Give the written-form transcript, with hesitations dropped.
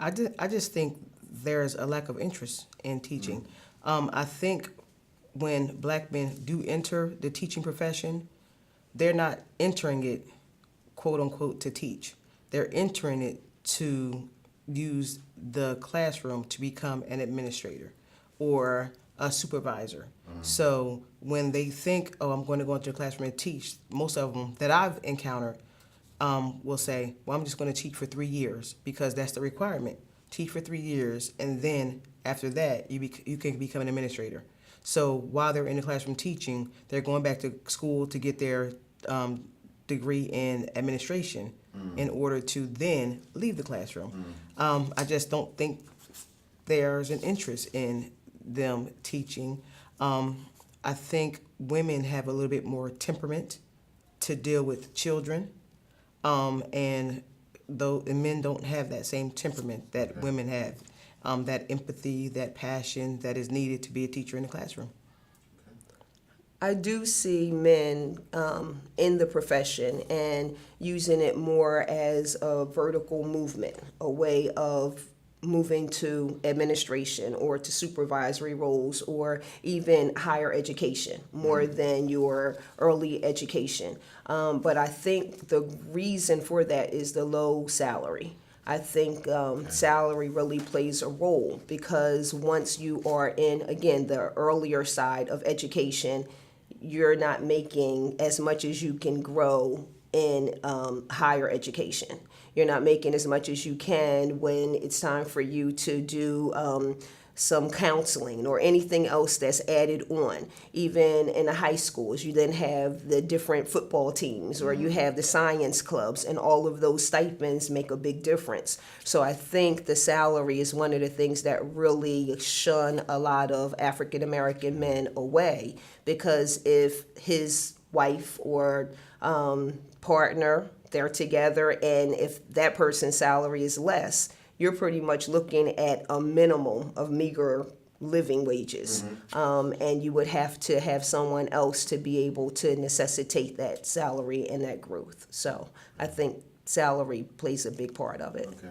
I just think there's a lack of interest in teaching. I think when black men do enter the teaching profession, they're not entering it, quote unquote, to teach. They're entering it to use the classroom to become an administrator or a supervisor. So when they think, oh, I'm going to go into the classroom and teach, most of them that I've encountered will say, well, I'm just going to teach for 3 years because that's the requirement. Teach for 3 years, and then after that, you can become an administrator. So while they're in the classroom teaching, they're going back to school to get their degree in administration in order to then leave the classroom. I just don't think there's an interest in them teaching. I think women have a little bit more temperament to deal with children, and men don't have that same temperament that women have, that empathy, that passion that is needed to be a teacher in the classroom. I do see men in the profession and using it more as a vertical movement, a way of moving to administration or to supervisory roles or even higher education more than your early education. But I think the reason for that is the low salary. I think salary really plays a role because once you are in, again, the earlier side of education, you're not making as much as you can grow in higher education. You're not making as much as you can when it's time for you to do some counseling or anything else that's added on. Even in the high schools, you then have the different football teams or you have the science clubs, and all of those stipends make a big difference. So I think the salary is one of the things that really shun a lot of African American men away, because if his wife or partner, they're together, and if that person's salary is less, you're pretty much looking at a minimum of meager living wages. And you would have to have someone else to be able to necessitate that salary and that growth. So I think salary plays a big part of it. Okay.